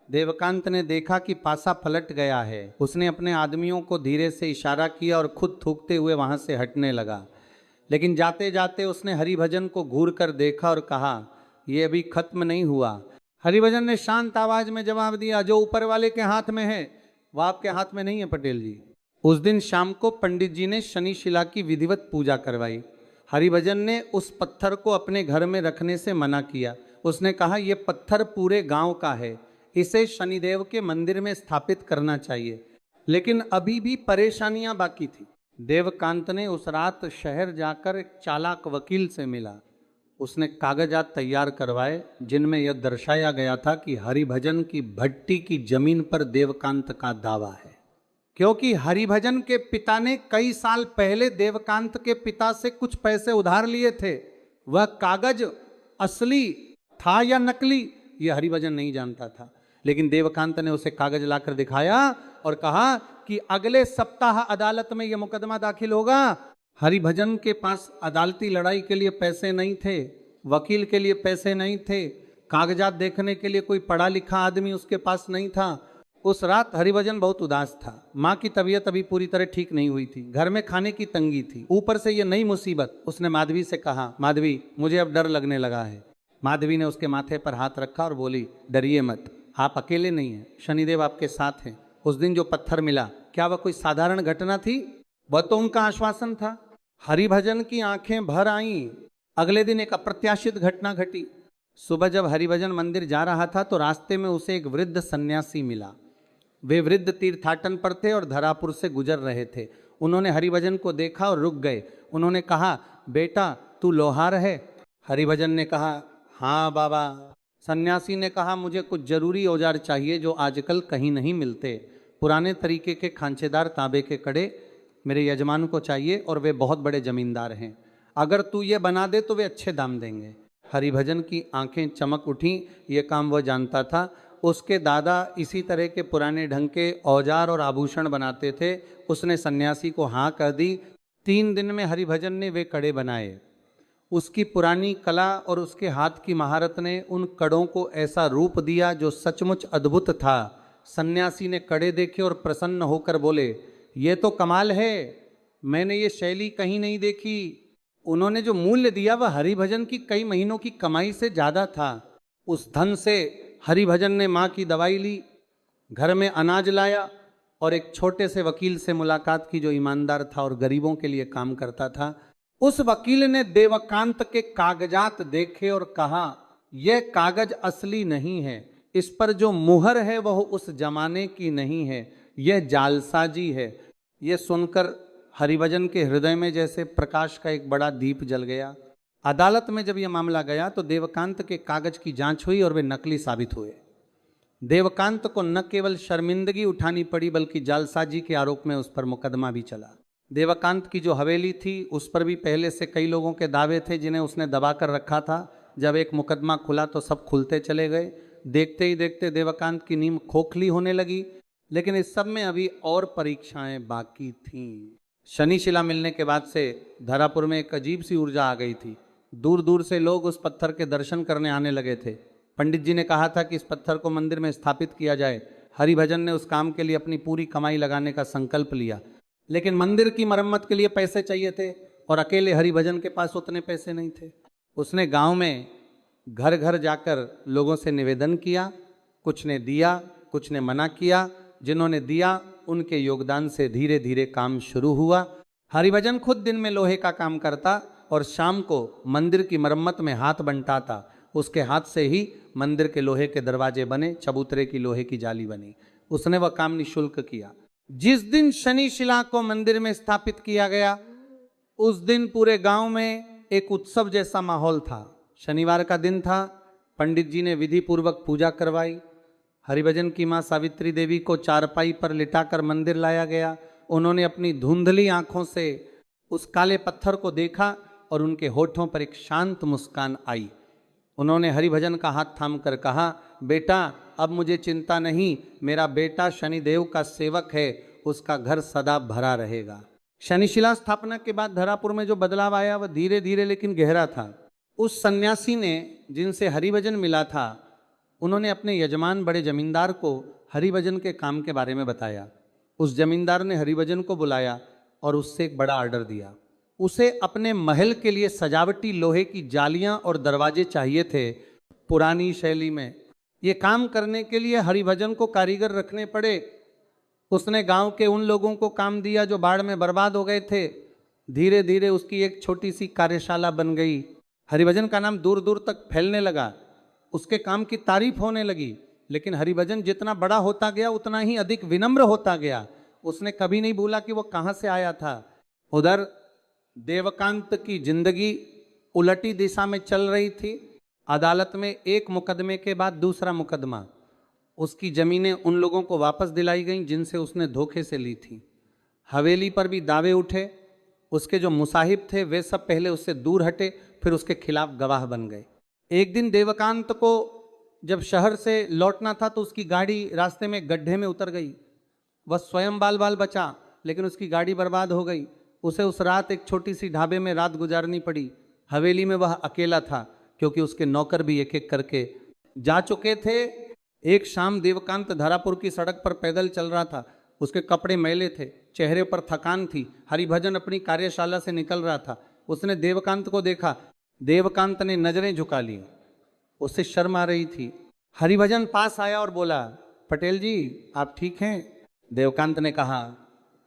देवकांत ने देखा कि पासा पलट गया है। उसने अपने आदमियों को धीरे से इशारा किया और खुद थूकते हुए वहां से हटने लगा। लेकिन जाते जाते उसने हरिभजन को घूर कर देखा और कहा, यह अभी खत्म नहीं हुआ। हरिभजन ने शांत आवाज में जवाब दिया, जो ऊपर वाले के हाथ में है वह आपके हाथ में नहीं है पटेल जी। उस दिन शाम को पंडित जी ने शनि शिला की विधिवत पूजा करवाई। हरिभजन ने उस पत्थर को अपने घर में रखने से मना किया। उसने कहा, यह पत्थर पूरे गांव का है, इसे शनिदेव के मंदिर में स्थापित करना चाहिए। लेकिन अभी भी परेशानियां बाकी थी। देवकांत ने उस रात शहर जाकर एक चालाक वकील से मिला। उसने कागजात तैयार करवाए जिनमें यह दर्शाया गया था कि हरिभजन की भट्टी की जमीन पर देवकांत का दावा है, क्योंकि हरिभजन के पिता ने कई साल पहले देवकांत के पिता से कुछ पैसे उधार लिए थे। वह कागज असली था या नकली यह हरिभजन नहीं जानता था, लेकिन देवकांत ने उसे कागज लाकर दिखाया और कहा कि अगले सप्ताह अदालत में यह मुकदमा दाखिल होगा। हरिभजन के पास अदालती लड़ाई के लिए पैसे नहीं थे, वकील के लिए पैसे नहीं थे, कागजात देखने के लिए कोई पढ़ा लिखा आदमी उसके पास नहीं था। उस रात हरिभजन बहुत उदास था। माँ की तबीयत अभी पूरी तरह ठीक नहीं हुई थी, घर में खाने की तंगी थी, ऊपर से ये नई मुसीबत। उसने माधवी से कहा, माधवी मुझे अब डर लगने लगा है। माधवी ने उसके माथे पर हाथ रखा और बोली, डरिए मत, आप अकेले नहीं हैं, शनिदेव आपके साथ हैं। उस दिन जो पत्थर मिला, क्या वह कोई साधारण घटना थी? वह तो उनका आश्वासन था। हरिभजन की आंखें भर आईं। अगले दिन एक अप्रत्याशित घटना घटी। सुबह जब हरिभजन मंदिर जा रहा था तो रास्ते में उसे एक वृद्ध सन्यासी मिला। वे वृद्ध तीर्थाटन पर थे और धरापुर से गुजर रहे थे। उन्होंने हरिभजन को देखा और रुक गए। उन्होंने कहा, बेटा तू लोहार है? हरिभजन ने कहा, हाँ बाबा। सन्यासी ने कहा, मुझे कुछ जरूरी औजार चाहिए जो आजकल कहीं नहीं मिलते। पुराने तरीके के खांचेदार तांबे के कड़े मेरे यजमान को चाहिए और वे बहुत बड़े जमींदार हैं। अगर तू ये बना दे तो वे अच्छे दाम देंगे। हरिभजन की आंखें चमक उठीं। ये काम वह जानता था। उसके दादा इसी तरह के पुराने ढंग के औजार और आभूषण बनाते थे। उसने सन्यासी को हाँ कर दी। 3 दिन में हरिभजन ने वे कड़े बनाए। उसकी पुरानी कला और उसके हाथ की महारत ने उन कड़ों को ऐसा रूप दिया जो सचमुच अद्भुत था। सन्यासी ने कड़े देखे और प्रसन्न होकर बोले, ये तो कमाल है, मैंने ये शैली कहीं नहीं देखी। उन्होंने जो मूल्य दिया वह हरिभजन की कई महीनों की कमाई से ज़्यादा था। उस धन से हरिभजन ने माँ की दवाई ली, घर में अनाज लाया और एक छोटे से वकील से मुलाकात की जो ईमानदार था और गरीबों के लिए काम करता था। उस वकील ने देवकांत के कागजात देखे और कहा, यह कागज असली नहीं है, इस पर जो मुहर है वह उस जमाने की नहीं है, यह जालसाजी है। यह सुनकर हरिभजन के हृदय में जैसे प्रकाश का एक बड़ा दीप जल गया। अदालत में जब यह मामला गया तो देवकांत के कागज की जांच हुई और वे नकली साबित हुए। देवकांत को न केवल शर्मिंदगी उठानी पड़ी बल्कि जालसाजी के आरोप में उस पर मुकदमा भी चला। देवकांत की जो हवेली थी उस पर भी पहले से कई लोगों के दावे थे जिन्हें उसने दबा कर रखा था। जब एक मुकदमा खुला तो सब खुलते चले गए। देखते ही देखते देवकांत की नींद खोखली होने लगी। लेकिन इस सब में अभी और परीक्षाएं बाकी थीं। शनि शिला मिलने के बाद से धरापुर में एक अजीब सी ऊर्जा आ गई थी। दूर दूर से लोग उस पत्थर के दर्शन करने आने लगे थे। पंडित जी ने कहा था कि इस पत्थर को मंदिर में स्थापित किया जाए। हरिभजन ने उस काम के लिए अपनी पूरी कमाई लगाने का संकल्प लिया। लेकिन मंदिर की मरम्मत के लिए पैसे चाहिए थे और अकेले हरिभजन के पास उतने पैसे नहीं थे। उसने गांव में घर घर जाकर लोगों से निवेदन किया, कुछ ने दिया, कुछ ने मना किया। जिन्होंने दिया उनके योगदान से धीरे धीरे काम शुरू हुआ। हरिभजन खुद दिन में लोहे का काम करता और शाम को मंदिर की मरम्मत में हाथ बंटाता। उसके हाथ से ही मंदिर के लोहे के दरवाजे बने, चबूतरे की लोहे की जाली बनी। उसने वह काम निःशुल्क किया। जिस दिन शनि शिला को मंदिर में स्थापित किया गया उस दिन पूरे गांव में एक उत्सव जैसा माहौल था। शनिवार का दिन था। पंडित जी ने विधि पूर्वक पूजा करवाई। हरिभजन की मां सावित्री देवी को चारपाई पर लिटाकर मंदिर लाया गया। उन्होंने अपनी धुंधली आंखों से उस काले पत्थर को देखा और उनके होठों पर एक शांत मुस्कान आई। उन्होंने हरिभजन का हाथ थाम कर कहा, बेटा अब मुझे चिंता नहीं, मेरा बेटा शनिदेव का सेवक है, उसका घर सदा भरा रहेगा। शनिशिला स्थापना के बाद धरापुर में जो बदलाव आया वह धीरे धीरे लेकिन गहरा था। उस सन्यासी ने जिनसे हरिभजन मिला था उन्होंने अपने यजमान बड़े जमींदार को हरिभजन के काम के बारे में बताया। उस जमींदार ने हरिभजन को बुलाया और उससे एक बड़ा ऑर्डर दिया। उसे अपने महल के लिए सजावटी लोहे की जालियां और दरवाजे चाहिए थे पुरानी शैली में। ये काम करने के लिए हरिभजन को कारीगर रखने पड़े। उसने गांव के उन लोगों को काम दिया जो बाढ़ में बर्बाद हो गए थे। धीरे धीरे उसकी एक छोटी सी कार्यशाला बन गई। हरिभजन का नाम दूर दूर तक फैलने लगा। उसके काम की तारीफ होने लगी। लेकिन हरिभजन जितना बड़ा होता गया उतना ही अधिक विनम्र होता गया। उसने कभी नहीं भूला कि वो कहाँ से आया था। उधर देवकांत की जिंदगी उलटी दिशा में चल रही थी। अदालत में एक मुकदमे के बाद दूसरा मुकदमा। उसकी जमीनें उन लोगों को वापस दिलाई गईं जिनसे उसने धोखे से ली थी। हवेली पर भी दावे उठे। उसके जो मुसाहिब थे वे सब पहले उससे दूर हटे, फिर उसके खिलाफ गवाह बन गए। एक दिन देवकांत को जब शहर से लौटना था तो उसकी गाड़ी रास्ते में गड्ढे में उतर गई। वह स्वयं बाल बाल बचा लेकिन उसकी गाड़ी बर्बाद हो गई। उसे उस रात एक छोटी सी ढाबे में रात गुजारनी पड़ी। हवेली में वह अकेला था क्योंकि उसके नौकर भी एक एक करके जा चुके थे। एक शाम देवकांत धारापुर की सड़क पर पैदल चल रहा था। उसके कपड़े मैले थे, चेहरे पर थकान थी। हरिभजन अपनी कार्यशाला से निकल रहा था। उसने देवकांत को देखा। देवकांत ने नजरें झुका ली। उससे शर्म आ रही थी। हरिभजन पास आया और बोला, पटेल जी आप ठीक हैं? देवकांत ने कहा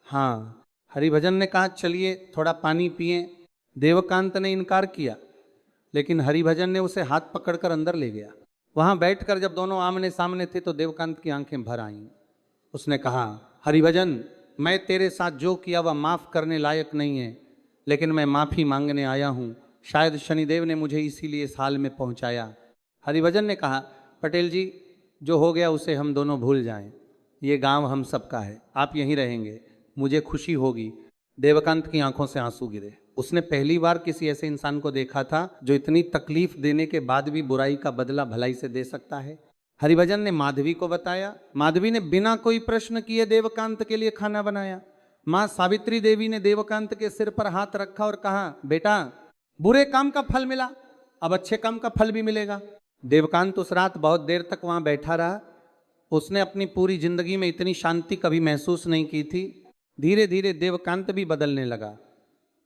हाँ। हरिभजन ने कहा चलिए थोड़ा पानी पिए। देवकांत ने इनकार किया लेकिन हरिभजन ने उसे हाथ पकड़कर अंदर ले गया। वहां बैठकर जब दोनों आमने सामने थे तो देवकांत की आंखें भर आईं। उसने कहा, हरिभजन मैं तेरे साथ जो किया वह माफ करने लायक नहीं है, लेकिन मैं माफी मांगने आया हूं। शायद शनिदेव ने मुझे इसीलिए इस हाल में पहुंचाया। हरिभजन ने कहा, पटेल जी जो हो गया उसे हम दोनों भूल जाएं। ये गांव हम सबका है, आप यहीं रहेंगे, मुझे खुशी होगी। देवकांत की आंखों से आंसू गिरे। उसने पहली बार किसी ऐसे इंसान को देखा था जो इतनी तकलीफ देने के बाद भी बुराई का बदला भलाई से दे सकता है। हरिभजन ने माधवी को बताया। माधवी ने बिना कोई प्रश्न किए देवकांत के लिए खाना बनाया। माँ सावित्री देवी ने देवकांत के सिर पर हाथ रखा और कहा, बेटा बुरे काम का फल मिला, अब अच्छे काम का फल भी मिलेगा। देवकांत उस रात बहुत देर तक वहां बैठा रहा। उसने अपनी पूरी जिंदगी में इतनी शांति कभी महसूस नहीं की थी। धीरे धीरे देवकांत भी बदलने लगा।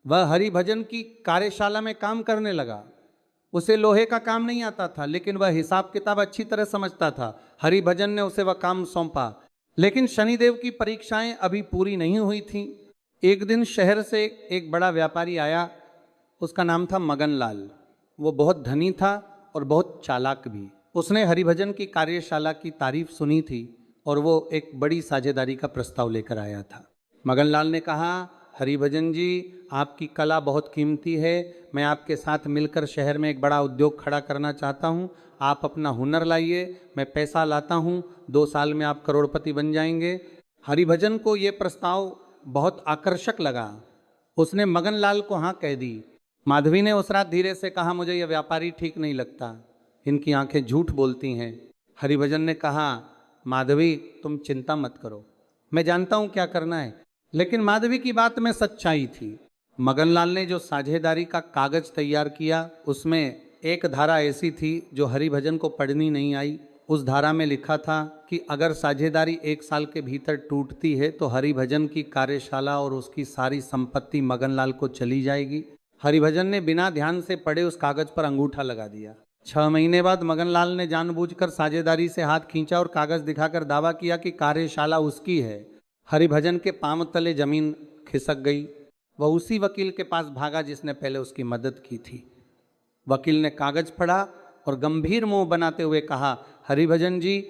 वह हरिभजन की कार्यशाला में काम करने लगा। उसे लोहे का काम नहीं आता था लेकिन वह हिसाब किताब अच्छी तरह समझता था। हरिभजन ने उसे वह काम सौंपा। लेकिन शनिदेव की परीक्षाएं अभी पूरी नहीं हुई थीं। एक दिन शहर से एक बड़ा व्यापारी आया। उसका नाम था मगनलाल। वो बहुत धनी था और बहुत चालाक भी। उसने हरिभजन की कार्यशाला की तारीफ सुनी थी और वो एक बड़ी साझेदारी का प्रस्ताव लेकर आया था। मगनलाल ने कहा, हरिभजन जी आपकी कला बहुत कीमती है, मैं आपके साथ मिलकर शहर में एक बड़ा उद्योग खड़ा करना चाहता हूँ। आप अपना हुनर लाइए, मैं पैसा लाता हूँ, 2 साल में आप करोड़पति बन जाएंगे। हरिभजन को ये प्रस्ताव बहुत आकर्षक लगा। उसने मगनलाल को हाँ कह दी। माधवी ने उस रात धीरे से कहा, मुझे यह व्यापारी ठीक नहीं लगता, इनकी आंखें झूठ बोलती हैं। हरिभजन ने कहा, माधवी तुम चिंता मत करो, मैं जानता हूँ क्या करना है। लेकिन माधवी की बात में सच्चाई थी। मगनलाल ने जो साझेदारी का कागज तैयार किया उसमें एक धारा ऐसी थी जो हरिभजन को पढ़नी नहीं आई। उस धारा में लिखा था कि अगर साझेदारी 1 साल के भीतर टूटती है तो हरिभजन की कार्यशाला और उसकी सारी संपत्ति मगनलाल को चली जाएगी। हरिभजन ने बिना ध्यान से पढ़े उस कागज पर अंगूठा लगा दिया। 6 महीने बाद मगनलाल ने जानबूझकर साझेदारी से हाथ खींचा और कागज दिखाकर दावा किया कि कार्यशाला उसकी है। हरिभजन के पांव तले जमीन खिसक गई। वह उसी वकील के पास भागा जिसने पहले उसकी मदद की थी। वकील ने कागज पढ़ा और गंभीर मुंह बनाते हुए कहा, हरिभजन जी,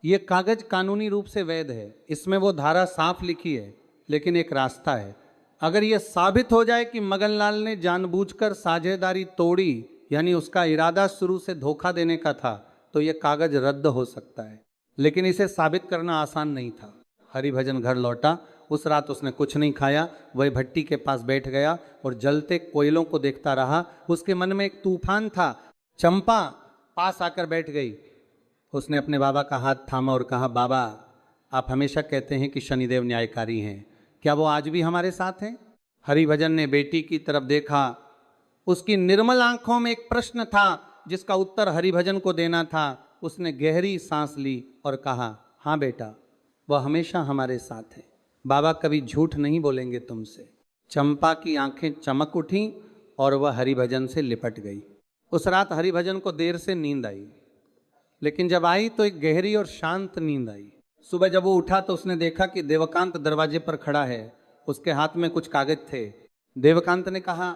ये कागज कानूनी रूप से वैध है, इसमें वो धारा साफ लिखी है, लेकिन एक रास्ता है। अगर यह साबित हो जाए कि मगनलाल ने जानबूझकर साझेदारी तोड़ी, यानी उसका इरादा शुरू से धोखा देने का था, तो यह कागज रद्द हो सकता है। लेकिन इसे साबित करना आसान नहीं था। हरिभजन घर लौटा। उस रात उसने कुछ नहीं खाया। वह भट्टी के पास बैठ गया और जलते कोयलों को देखता रहा। उसके मन में एक तूफान था। चंपा पास आकर बैठ गई। उसने अपने बाबा का हाथ थामा और कहा, बाबा, आप हमेशा कहते हैं कि शनिदेव न्यायकारी हैं, क्या वो आज भी हमारे साथ हैं? हरिभजन ने बेटी की तरफ देखा। उसकी निर्मल आंखों में एक प्रश्न था जिसका उत्तर हरिभजन को देना था। उसने गहरी सांस ली और कहा, हाँ बेटा, वह हमेशा हमारे साथ है। बाबा कभी झूठ नहीं बोलेंगे तुमसे। चंपा की आंखें चमक उठीं और वह हरिभजन से लिपट गई। उस रात हरिभजन को देर से नींद आई, लेकिन जब आई तो एक गहरी और शांत नींद आई। सुबह जब वो उठा तो उसने देखा कि देवकांत दरवाजे पर खड़ा है। उसके हाथ में कुछ कागज थे। देवकांत ने कहा,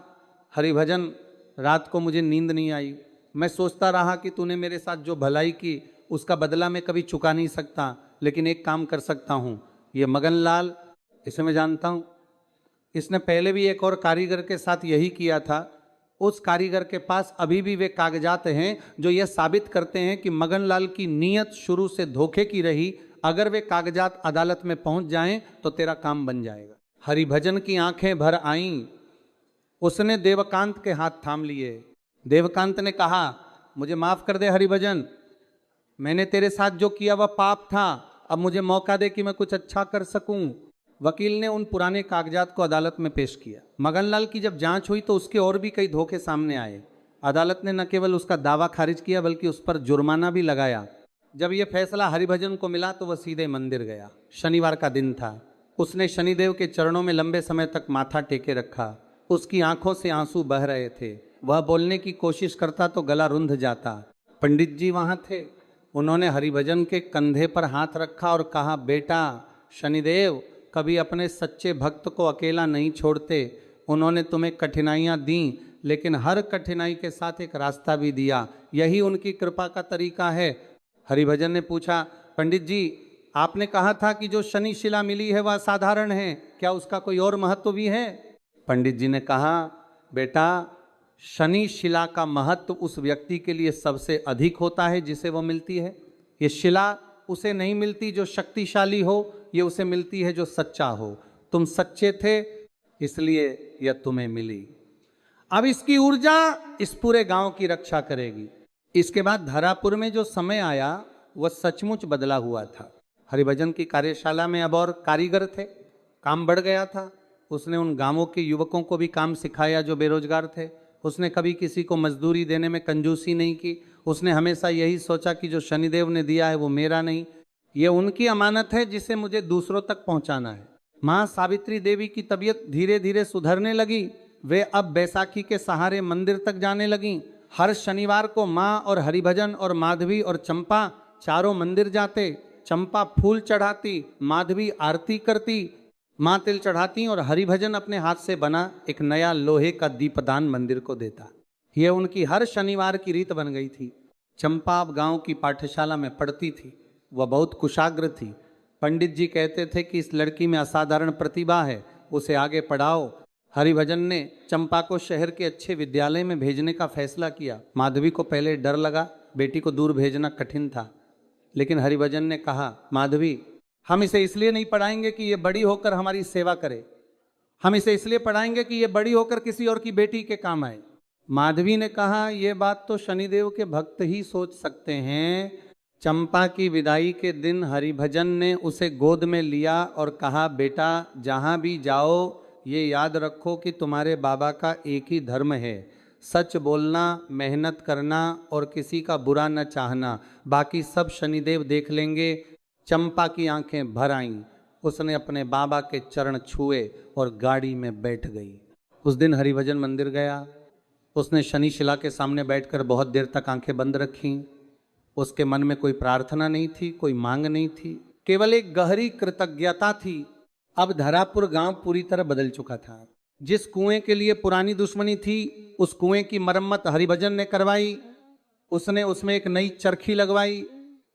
हरिभजन, रात को मुझे नींद नहीं आई। मैं सोचता रहा कि तूने मेरे साथ जो भलाई की उसका बदला मैं कभी चुका नहीं सकता, लेकिन एक काम कर सकता हूँ। ये मगनलाल, इसे मैं जानता हूँ, इसने पहले भी एक और कारीगर के साथ यही किया था। उस कारीगर के पास अभी भी वे कागजात हैं जो यह साबित करते हैं कि मगनलाल की नीयत शुरू से धोखे की रही। अगर वे कागजात अदालत में पहुंच जाएं तो तेरा काम बन जाएगा। हरिभजन की आंखें भर आईं। उसने देवकांत के हाथ थाम लिए। देवकांत ने कहा, मुझे माफ कर दे हरिभजन, मैंने तेरे साथ जो किया वह पाप था। अब मुझे मौका दे कि मैं कुछ अच्छा कर सकूं। वकील ने उन पुराने कागजात को अदालत में पेश किया। मगनलाल की जब जांच हुई तो उसके और भी कई धोखे सामने आए। अदालत ने न केवल उसका दावा खारिज किया बल्कि उस पर जुर्माना भी लगाया। जब यह फैसला हरिभजन को मिला तो वह सीधे मंदिर गया। शनिवार का दिन था। उसने शनिदेव के चरणों में लंबे समय तक माथा टेके रखा। उसकी आंखों से आंसू बह रहे थे। वह बोलने की कोशिश करता तो गला रुंध जाता। पंडित जी वहां थे। उन्होंने हरिभजन के कंधे पर हाथ रखा और कहा, बेटा, शनिदेव कभी अपने सच्चे भक्त को अकेला नहीं छोड़ते। उन्होंने तुम्हें कठिनाइयाँ दी, लेकिन हर कठिनाई के साथ एक रास्ता भी दिया। यही उनकी कृपा का तरीका है। हरिभजन ने पूछा, पंडित जी, आपने कहा था कि जो शनि शिला मिली है वह साधारण है, क्या उसका कोई और महत्व भी है? पंडित जी ने कहा, बेटा, शनि शिला का महत्व उस व्यक्ति के लिए सबसे अधिक होता है जिसे वो मिलती है। ये शिला उसे नहीं मिलती जो शक्तिशाली हो, ये उसे मिलती है जो सच्चा हो। तुम सच्चे थे इसलिए यह तुम्हें मिली। अब इसकी ऊर्जा इस पूरे गांव की रक्षा करेगी। इसके बाद धरापुर में जो समय आया वह सचमुच बदला हुआ था। हरिभजन की कार्यशाला में अब और कारीगर थे। काम बढ़ गया था। उसने उन गांवों के युवकों को भी काम सिखाया जो बेरोजगार थे। उसने कभी किसी को मजदूरी देने में कंजूसी नहीं की। उसने हमेशा यही सोचा कि जो शनिदेव ने दिया है वो मेरा नहीं, ये उनकी अमानत है जिसे मुझे दूसरों तक पहुंचाना है। माँ सावित्री देवी की तबीयत धीरे धीरे सुधरने लगी। वे अब बैसाखी के सहारे मंदिर तक जाने लगीं। हर शनिवार को माँ और हरिभजन और माधवी और चंपा चारों मंदिर जाते। चंपा फूल चढ़ाती, माधवी आरती करती, माँ तिल चढ़ाती और हरिभजन अपने हाथ से बना एक नया लोहे का दीपदान मंदिर को देता। यह उनकी हर शनिवार की रीत बन गई थी। चंपा अब गांव की पाठशाला में पढ़ती थी। वह बहुत कुशाग्र थी। पंडित जी कहते थे कि इस लड़की में असाधारण प्रतिभा है, उसे आगे पढ़ाओ। हरिभजन ने चंपा को शहर के अच्छे विद्यालय में भेजने का फैसला किया। माधवी को पहले डर लगा, बेटी को दूर भेजना कठिन था, लेकिन हरिभजन ने कहा, माधवी, हम इसे इसलिए नहीं पढ़ाएंगे कि ये बड़ी होकर हमारी सेवा करे, हम इसे इसलिए पढ़ाएंगे कि ये बड़ी होकर किसी और की बेटी के काम आए। माधवी ने कहा, यह बात तो शनिदेव के भक्त ही सोच सकते हैं। चंपा की विदाई के दिन हरिभजन ने उसे गोद में लिया और कहा, बेटा, जहाँ भी जाओ ये याद रखो कि तुम्हारे बाबा का एक ही धर्म है, सच बोलना, मेहनत करना और किसी का बुरा न चाहना, बाकी सब शनिदेव देख लेंगे। चंपा की आंखें भर आईं। उसने अपने बाबा के चरण छुए और गाड़ी में बैठ गई। उस दिन हरिभजन मंदिर गया। उसने शनि शिला के सामने बैठकर बहुत देर तक आंखें बंद रखीं। उसके मन में कोई प्रार्थना नहीं थी, कोई मांग नहीं थी, केवल एक गहरी कृतज्ञता थी। अब धरापुर गांव पूरी तरह बदल चुका था। जिस कुएं के लिए पुरानी दुश्मनी थी, उस कुएं की मरम्मत हरिभजन ने करवाई। उसने उसमें एक नई चरखी लगवाई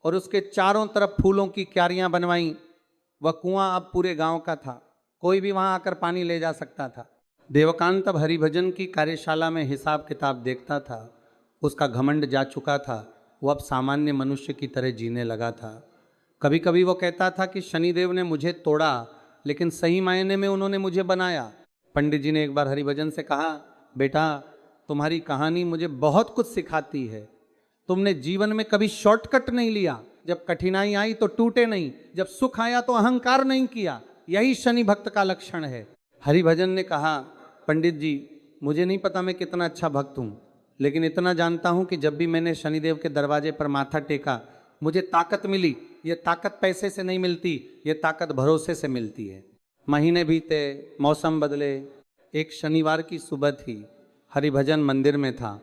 और उसके चारों तरफ फूलों की क्यारियां बनवाई। वह कुआं अब पूरे गांव का था, कोई भी वहां आकर पानी ले जा सकता था। देवकांत अब हरिभजन की कार्यशाला में हिसाब किताब देखता था। उसका घमंड जा चुका था, वो अब सामान्य मनुष्य की तरह जीने लगा था। कभी कभी वो कहता था कि शनिदेव ने मुझे तोड़ा, लेकिन सही मायने में उन्होंने मुझे बनाया। पंडित जी ने एक बार हरिभजन से कहा, बेटा तुम्हारी कहानी मुझे बहुत कुछ सिखाती है। तुमने जीवन में कभी शॉर्टकट नहीं लिया, जब कठिनाई आई तो टूटे नहीं, जब सुख आया तो अहंकार नहीं किया। यही शनि भक्त का लक्षण है। हरिभजन ने कहा, पंडित जी मुझे नहीं पता मैं कितना अच्छा भक्त हूँ, लेकिन इतना जानता हूँ कि जब भी मैंने शनिदेव के दरवाजे पर माथा टेका मुझे ताकत मिली। ये ताकत पैसे से नहीं मिलती, ये ताकत भरोसे से मिलती है। महीने बीते, मौसम बदले। एक शनिवार की सुबह थी, हरिभजन मंदिर में था,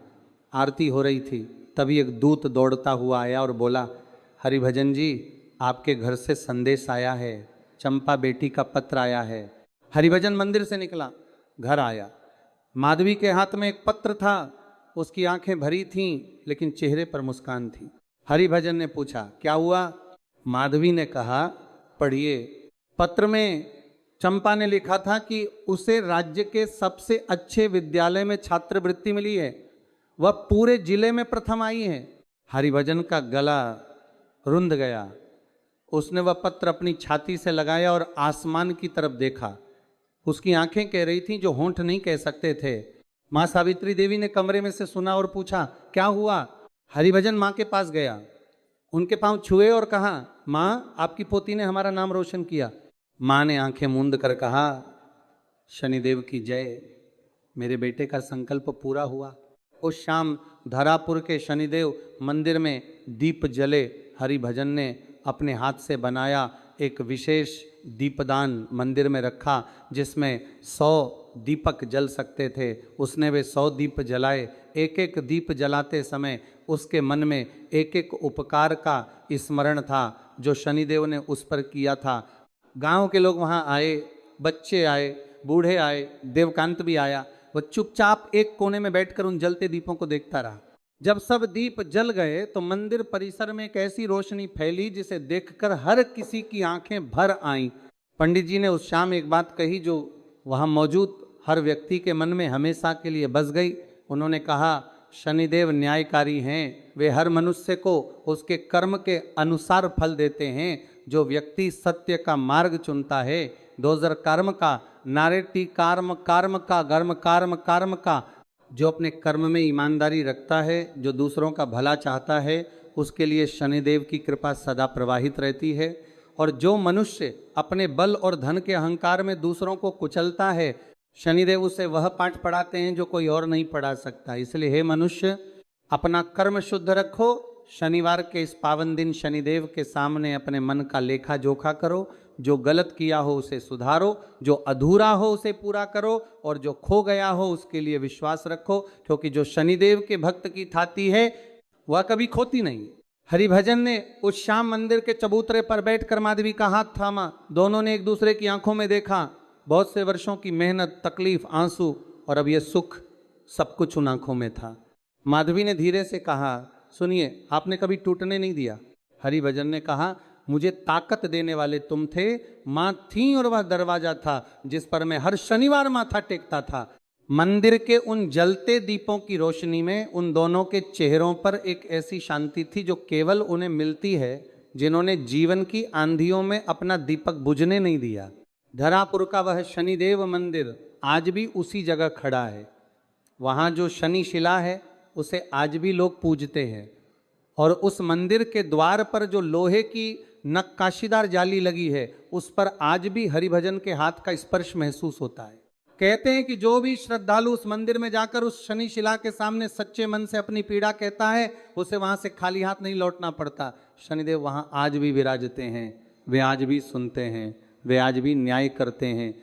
आरती हो रही थी। तभी एक दूत दौड़ता हुआ आया और बोला, हरिभजन जी आपके घर से संदेश आया है, चंपा बेटी का पत्र आया है। हरिभजन मंदिर से निकला, घर आया। माधवी के हाथ में एक पत्र था, उसकी आंखें भरी थीं लेकिन चेहरे पर मुस्कान थी। हरिभजन ने पूछा, क्या हुआ? माधवी ने कहा, पढ़िए। पत्र में चंपा ने लिखा था कि उसे राज्य के सबसे अच्छे विद्यालय में छात्रवृत्ति मिली है, वह पूरे जिले में प्रथम आई है। हरिभजन का गला रुंध गया। उसने वह पत्र अपनी छाती से लगाया और आसमान की तरफ देखा। उसकी आंखें कह रही थीं जो होंठ नहीं कह सकते थे। माँ सावित्री देवी ने कमरे में से सुना और पूछा, क्या हुआ? हरिभजन माँ के पास गया, उनके पांव छुए और कहा, माँ आपकी पोती ने हमारा नाम रोशन किया। माँ ने आंखें मूंद कर कहा, शनिदेव की जय, मेरे बेटे का संकल्प पूरा हुआ। उस शाम धरापुर के शनिदेव मंदिर में दीप जले। हरिभजन ने अपने हाथ से बनाया एक विशेष दीपदान मंदिर में रखा, जिसमें 100 दीपक जल सकते थे। उसने वे 100 दीप जलाए। एक एक दीप जलाते समय उसके मन में एक एक उपकार का स्मरण था जो शनिदेव ने उस पर किया था। गांव के लोग वहां आए, बच्चे आए, बूढ़े आए, देवकांत भी आया। वह चुपचाप एक कोने में बैठकर उन जलते दीपों को देखता रहा। जब सब दीप जल गए तो मंदिर परिसर में एक ऐसी रोशनी फैली जिसे देखकर हर किसी की आंखें भर आईं। पंडित जी ने उस शाम एक बात कही जो वहां मौजूद हर व्यक्ति के मन में हमेशा के लिए बस गई। उन्होंने कहा, शनिदेव न्यायकारी हैं, वे हर मनुष्य को उसके कर्म के अनुसार फल देते हैं। जो व्यक्ति सत्य का मार्ग चुनता है, दोजर कर्म का, नारेटी कार्म कार्म का, गर्म कार्म कार्म का, जो अपने कर्म में ईमानदारी रखता है, जो दूसरों का भला चाहता है, उसके लिए शनिदेव की कृपा सदा प्रवाहित रहती है। और जो मनुष्य अपने बल और धन के अहंकार में दूसरों को कुचलता है, शनिदेव उसे वह पाठ पढ़ाते हैं जो कोई और नहीं पढ़ा सकता। इसलिए हे मनुष्य, अपना कर्म शुद्ध रखो। शनिवार के इस पावन दिन शनिदेव के सामने अपने मन का लेखा जोखा करो। जो गलत किया हो उसे सुधारो, जो अधूरा हो उसे पूरा करो, और जो खो गया हो उसके लिए विश्वास रखो, क्योंकि जो शनिदेव के भक्त की थाती है वह कभी खोती नहीं। हरिभजन ने उस शाम मंदिर के चबूतरे पर बैठकर माधवी का हाथ थामा। दोनों ने एक दूसरे की आंखों में देखा। बहुत से वर्षों की मेहनत, तकलीफ, आंसू और अब यह सुख, सब कुछ उन आंखों में था। माधवी ने धीरे से कहा, सुनिए, आपने कभी टूटने नहीं दिया। हरिभजन ने कहा, मुझे ताकत देने वाले तुम थे। माँ थी और वह दरवाजा था जिस पर मैं हर शनिवार माथा टेकता था। मंदिर के उन जलते दीपों की रोशनी में उन दोनों के चेहरों पर एक ऐसी शांति थी जो केवल उन्हें मिलती है जिन्होंने जीवन की आंधियों में अपना दीपक बुझने नहीं दिया। धरापुर का वह शनिदेव मंदिर आज भी उसी जगह खड़ा है। वहाँ जो शनि शिला है उसे आज भी लोग पूजते हैं, और उस मंदिर के द्वार पर जो लोहे की नक्काशीदार जाली लगी है उस पर आज भी हरिभजन के हाथ का स्पर्श महसूस होता है। कहते हैं कि जो भी श्रद्धालु उस मंदिर में जाकर उस शनि शिला के सामने सच्चे मन से अपनी पीड़ा कहता है, उसे वहां से खाली हाथ नहीं लौटना पड़ता। शनिदेव वहां आज भी विराजते हैं, वे आज भी सुनते हैं, वे आज भी न्याय करते हैं।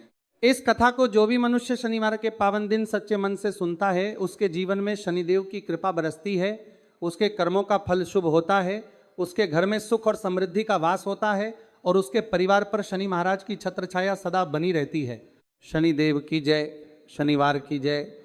इस कथा को जो भी मनुष्य शनिवार के पावन दिन सच्चे मन से सुनता है, उसके जीवन में शनिदेव की कृपा बरसती है, उसके कर्मों का फल शुभ होता है, उसके घर में सुख और समृद्धि का वास होता है और उसके परिवार पर शनि महाराज की छत्र छाया सदा बनी रहती है। शनिदेव की जय, शनिवार की जय।